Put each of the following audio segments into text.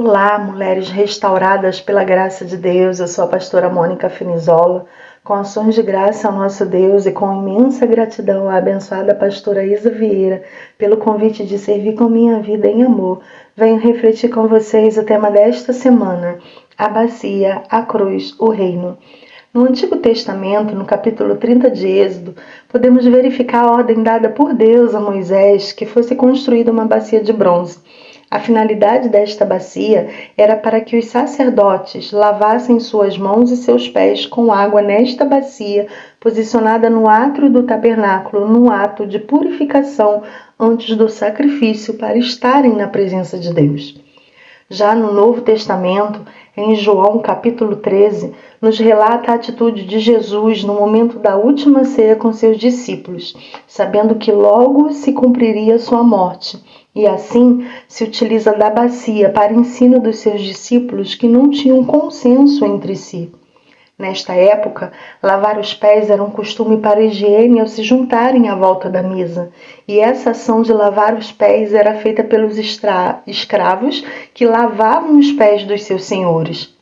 Olá, mulheres restauradas pela graça de Deus. Eu sou a pastora Mônica Finizola. Com ações de graça ao nosso Deus e com imensa gratidão à abençoada pastora Isa Vieira pelo convite de servir com minha vida em amor, venho refletir com vocês o tema desta semana: a bacia, a cruz, o reino. No Antigo Testamento, no capítulo 30 de Êxodo, podemos verificar a ordem dada por Deus a Moisés que fosse construída uma bacia de bronze. A finalidade desta bacia era para que os sacerdotes lavassem suas mãos e seus pés com água nesta bacia, posicionada no átrio do tabernáculo, no ato de purificação antes do sacrifício, para estarem na presença de Deus. Já no Novo Testamento, em João capítulo 13, nos relata a atitude de Jesus no momento da última ceia com seus discípulos, sabendo que logo se cumpriria sua morte. E assim se utiliza da bacia para ensino dos seus discípulos que não tinham consenso entre si. Nesta época, lavar os pés era um costume para a higiene ao se juntarem à volta da mesa, e essa ação de lavar os pés era feita pelos escravos que lavavam os pés dos seus senhores.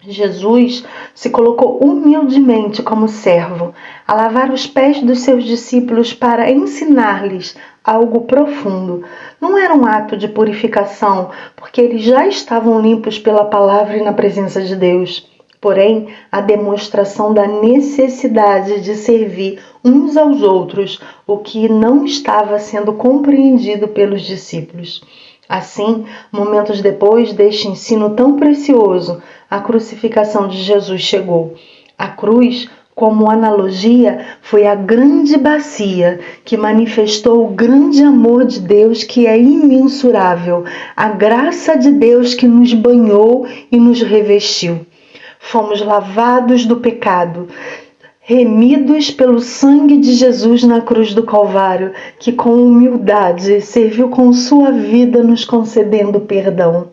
Jesus se colocou humildemente como servo, a lavar os pés dos seus discípulos para ensinar-lhes algo profundo. Não era um ato de purificação, porque eles já estavam limpos pela palavra e na presença de Deus. Porém, a demonstração da necessidade de servir uns aos outros, o que não estava sendo compreendido pelos discípulos. Assim, momentos depois deste ensino tão precioso, a crucificação de Jesus chegou. A cruz, como analogia, foi a grande bacia que manifestou o grande amor de Deus, que é imensurável, a graça de Deus que nos banhou e nos revestiu. Fomos lavados do pecado, remidos pelo sangue de Jesus na cruz do Calvário, que com humildade serviu com sua vida nos concedendo perdão.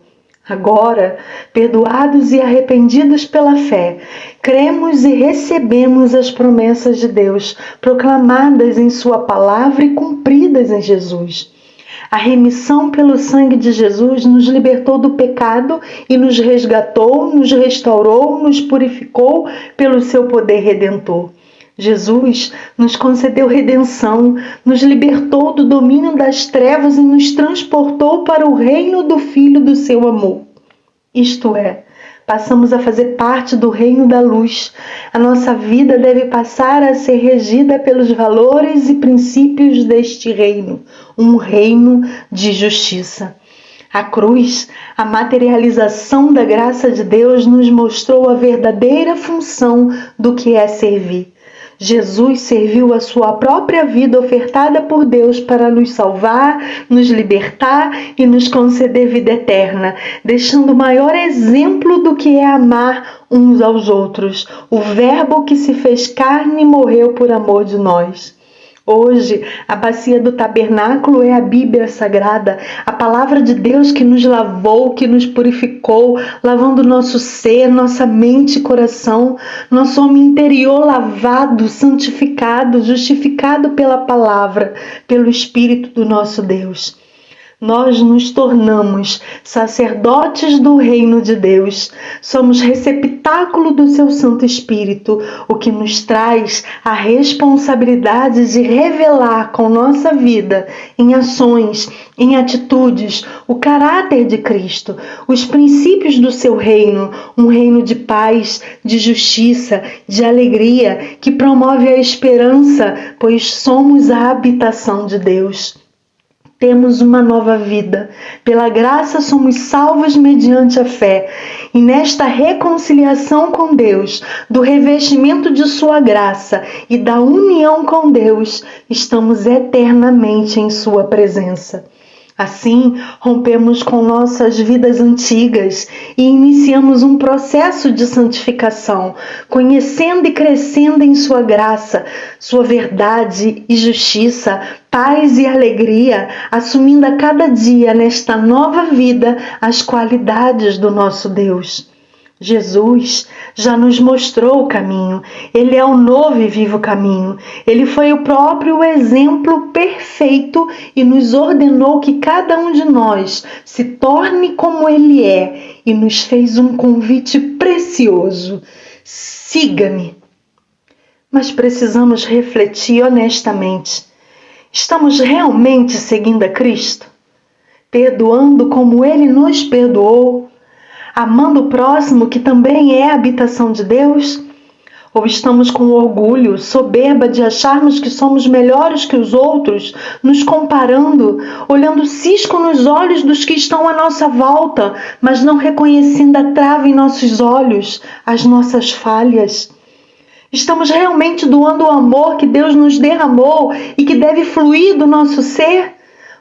Agora, perdoados e arrependidos pela fé, cremos e recebemos as promessas de Deus, proclamadas em sua palavra e cumpridas em Jesus. A remissão pelo sangue de Jesus nos libertou do pecado e nos resgatou, nos restaurou, nos purificou pelo seu poder redentor. Jesus nos concedeu redenção, nos libertou do domínio das trevas e nos transportou para o reino do Filho do seu amor. Isto é, passamos a fazer parte do reino da luz. A nossa vida deve passar a ser regida pelos valores e princípios deste reino, um reino de justiça. A cruz, a materialização da graça de Deus, nos mostrou a verdadeira função do que é servir. Jesus serviu a sua própria vida ofertada por Deus para nos salvar, nos libertar e nos conceder vida eterna, deixando o maior exemplo do que é amar uns aos outros, o Verbo que se fez carne e morreu por amor de nós. Hoje, a bacia do tabernáculo é a Bíblia Sagrada, a palavra de Deus que nos lavou, que nos purificou, lavando nosso ser, nossa mente e coração, nosso homem interior lavado, santificado, justificado pela palavra, pelo Espírito do nosso Deus. Nós nos tornamos sacerdotes do reino de Deus. Somos receptáculo do seu Santo Espírito, o que nos traz a responsabilidade de revelar com nossa vida, em ações, em atitudes, o caráter de Cristo, os princípios do seu reino, um reino de paz, de justiça, de alegria, que promove a esperança, pois somos a habitação de Deus. Temos uma nova vida. Pela graça somos salvos mediante a fé. E nesta reconciliação com Deus, do revestimento de sua graça e da união com Deus, estamos eternamente em sua presença. Assim, rompemos com nossas vidas antigas e iniciamos um processo de santificação, conhecendo e crescendo em sua graça, sua verdade e justiça, paz e alegria, assumindo a cada dia nesta nova vida as qualidades do nosso Deus. Jesus já nos mostrou o caminho. Ele é o novo e vivo caminho. Ele foi o próprio exemplo perfeito e nos ordenou que cada um de nós se torne como Ele é e nos fez um convite precioso. Siga-me. Mas precisamos refletir honestamente. Estamos realmente seguindo a Cristo? Perdoando como Ele nos perdoou? Amando o próximo, que também é a habitação de Deus? Ou estamos com orgulho, soberba de acharmos que somos melhores que os outros, nos comparando, olhando cisco nos olhos dos que estão à nossa volta, mas não reconhecendo a trava em nossos olhos, as nossas falhas? Estamos realmente doando o amor que Deus nos derramou e que deve fluir do nosso ser?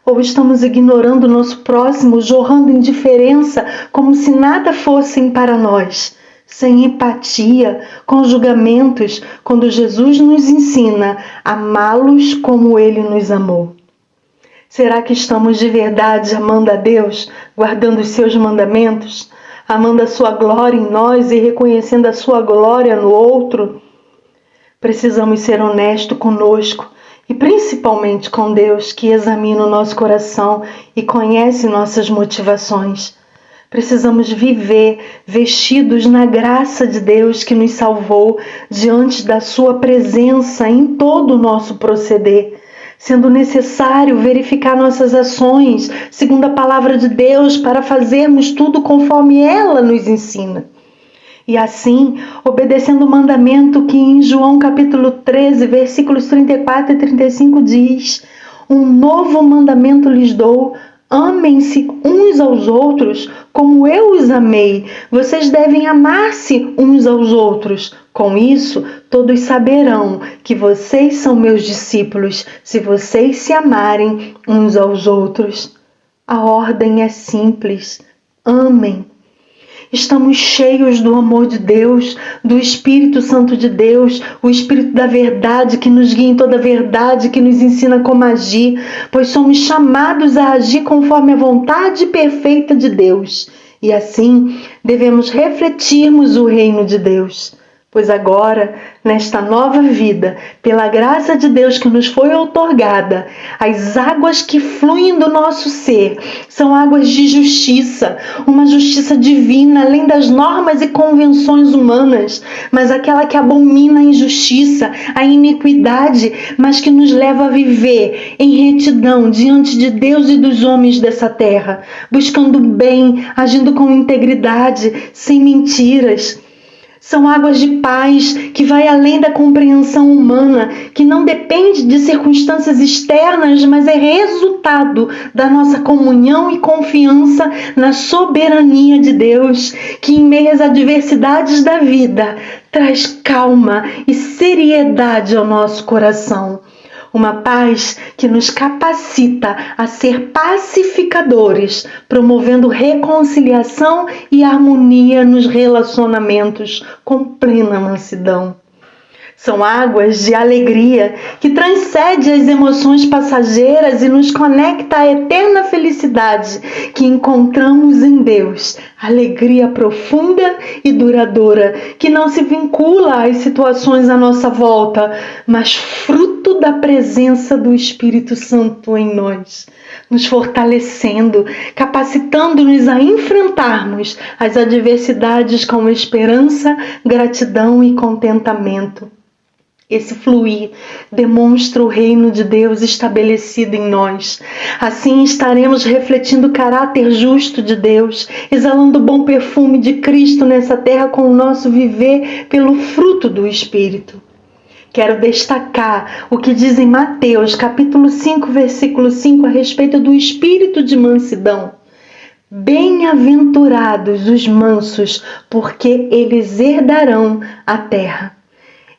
Ou estamos ignorando o nosso próximo, jorrando indiferença como se nada fossem para nós, sem empatia, com julgamentos, quando Jesus nos ensina a amá-los como Ele nos amou? Será que estamos de verdade amando a Deus, guardando os seus mandamentos, amando a sua glória em nós e reconhecendo a sua glória no outro? Precisamos ser honestos conosco, e principalmente com Deus, que examina o nosso coração e conhece nossas motivações. Precisamos viver vestidos na graça de Deus que nos salvou, diante da sua presença em todo o nosso proceder, sendo necessário verificar nossas ações segundo a palavra de Deus para fazermos tudo conforme ela nos ensina. E assim, obedecendo o mandamento que em João capítulo 13, versículos 34 e 35 diz: um novo mandamento lhes dou, amem-se uns aos outros como eu os amei. Vocês devem amar-se uns aos outros. Com isso, todos saberão que vocês são meus discípulos, se vocês se amarem uns aos outros. A ordem é simples: amem. Estamos cheios do amor de Deus, do Espírito Santo de Deus, o Espírito da verdade que nos guia em toda a verdade, que nos ensina como agir, pois somos chamados a agir conforme a vontade perfeita de Deus. E assim, devemos refletirmos o reino de Deus. Pois agora, nesta nova vida, pela graça de Deus que nos foi outorgada, as águas que fluem do nosso ser são águas de justiça, uma justiça divina, além das normas e convenções humanas, mas aquela que abomina a injustiça, a iniquidade, mas que nos leva a viver em retidão diante de Deus e dos homens dessa terra, buscando o bem, agindo com integridade, sem mentiras. São águas de paz que vai além da compreensão humana, que não depende de circunstâncias externas, mas é resultado da nossa comunhão e confiança na soberania de Deus, que em meio às adversidades da vida traz calma e seriedade ao nosso coração. Uma paz que nos capacita a ser pacificadores, promovendo reconciliação e harmonia nos relacionamentos com plena mansidão. São águas de alegria que transcende as emoções passageiras e nos conecta à eterna felicidade que encontramos em Deus. Alegria profunda e duradoura, que não se vincula às situações à nossa volta, mas fruto da presença do Espírito Santo em nós, nos fortalecendo, capacitando-nos a enfrentarmos as adversidades com esperança, gratidão e contentamento. Esse fluir demonstra o reino de Deus estabelecido em nós. Assim estaremos refletindo o caráter justo de Deus, exalando o bom perfume de Cristo nessa terra com o nosso viver pelo fruto do Espírito. Quero destacar o que diz em Mateus, capítulo 5, versículo 5, a respeito do espírito de mansidão. Bem-aventurados os mansos, porque eles herdarão a terra.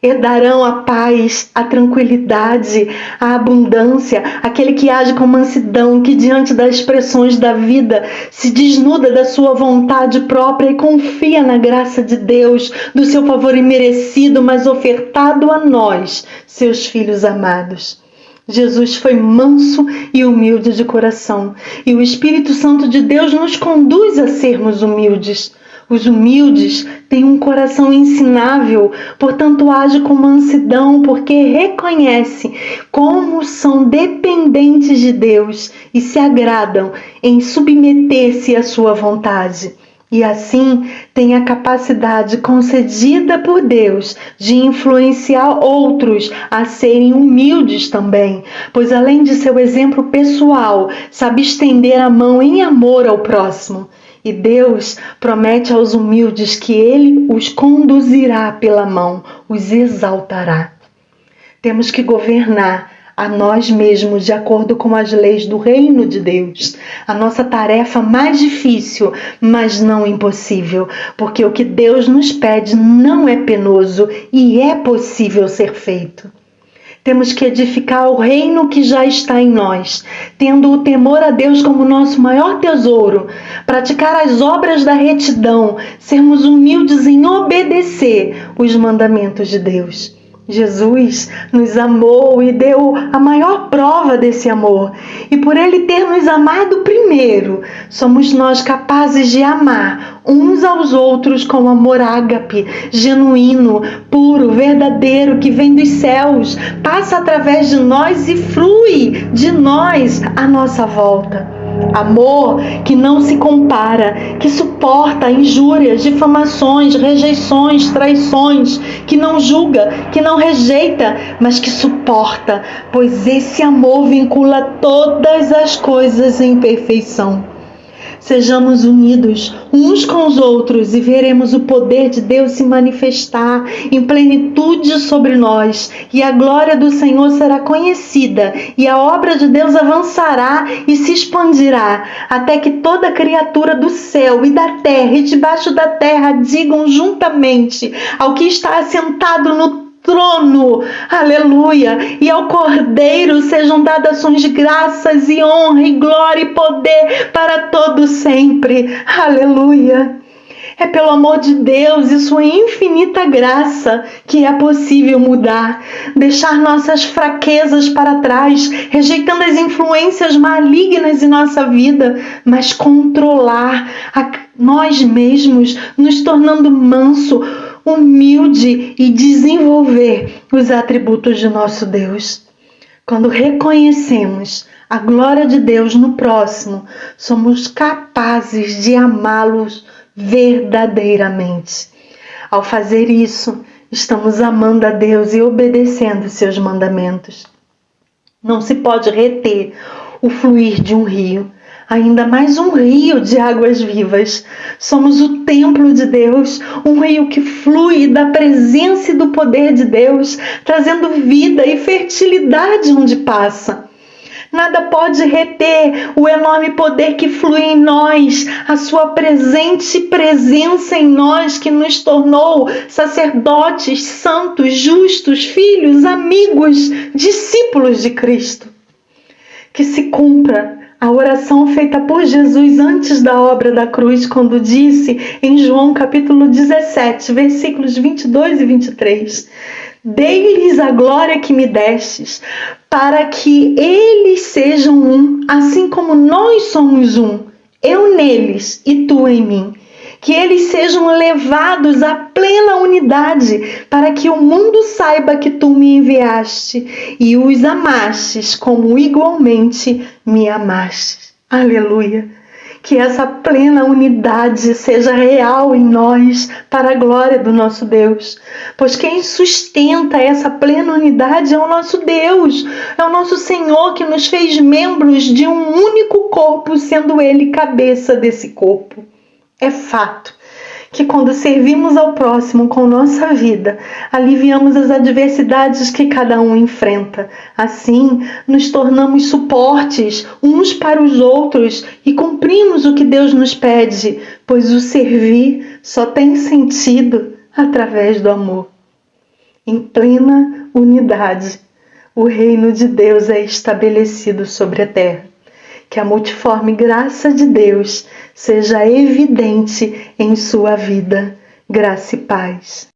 Herdarão a paz, a tranquilidade, a abundância, aquele que age com mansidão, que diante das pressões da vida se desnuda da sua vontade própria e confia na graça de Deus, do seu favor imerecido, mas ofertado a nós, seus filhos amados. Jesus foi manso e humilde de coração, e o Espírito Santo de Deus nos conduz a sermos humildes. Os humildes têm um coração ensinável, portanto age com mansidão, porque reconhece como são dependentes de Deus e se agradam em submeter-se à sua vontade. E assim tem a capacidade concedida por Deus de influenciar outros a serem humildes também, pois além de seu exemplo pessoal, sabe estender a mão em amor ao próximo. E Deus promete aos humildes que Ele os conduzirá pela mão, os exaltará. Temos que governar a nós mesmos de acordo com as leis do reino de Deus. A nossa tarefa mais difícil, mas não impossível, porque o que Deus nos pede não é penoso e é possível ser feito. Temos que edificar o reino que já está em nós, tendo o temor a Deus como nosso maior tesouro, praticar as obras da retidão, sermos humildes em obedecer os mandamentos de Deus. Jesus nos amou e deu a maior prova desse amor. E por Ele ter nos amado primeiro, somos nós capazes de amar uns aos outros com amor ágape, genuíno, puro, verdadeiro, que vem dos céus, passa através de nós e flui de nós à nossa volta. Amor que não se compara, que suporta injúrias, difamações, rejeições, traições, que não julga, que não rejeita, mas que suporta, pois esse amor vincula todas as coisas em perfeição. Sejamos unidos uns com os outros e veremos o poder de Deus se manifestar em plenitude sobre nós, e a glória do Senhor será conhecida, e a obra de Deus avançará e se expandirá, até que toda criatura do céu e da terra e debaixo da terra digam juntamente ao que está assentado no trono, aleluia, e ao Cordeiro sejam dadas ações de graças e honra e glória e poder para todo sempre, aleluia. É pelo amor de Deus e sua infinita graça que é possível mudar, deixar nossas fraquezas para trás, rejeitando as influências malignas em nossa vida, mas controlar nós mesmos, nos tornando manso, humilde e desenvolver os atributos de nosso Deus. Quando reconhecemos a glória de Deus no próximo, somos capazes de amá-los verdadeiramente. Ao fazer isso, estamos amando a Deus e obedecendo seus mandamentos. Não se pode reter o fluir de um rio, ainda mais um rio de águas vivas. Somos o templo de Deus, um rio que flui da presença e do poder de Deus, trazendo vida e fertilidade onde passa. Nada pode reter o enorme poder que flui em nós, a sua presente presença em nós que nos tornou sacerdotes, santos, justos, filhos, amigos, discípulos de Cristo. Que se cumpra a oração feita por Jesus antes da obra da cruz, quando disse em João capítulo 17, versículos 22 e 23, dei-lhes a glória que me destes, para que eles sejam um, assim como nós somos um, eu neles e tu em mim. Que eles sejam levados à plena unidade, para que o mundo saiba que tu me enviaste e os amastes como igualmente me amastes. Aleluia! Que essa plena unidade seja real em nós, para a glória do nosso Deus. Pois quem sustenta essa plena unidade é o nosso Deus, é o nosso Senhor, que nos fez membros de um único corpo, sendo Ele cabeça desse corpo. É fato que quando servimos ao próximo com nossa vida, aliviamos as adversidades que cada um enfrenta. Assim, nos tornamos suportes uns para os outros e cumprimos o que Deus nos pede, pois o servir só tem sentido através do amor. Em plena unidade, o reino de Deus é estabelecido sobre a terra. Que a multiforme graça de Deus seja evidente em sua vida. Graça e paz.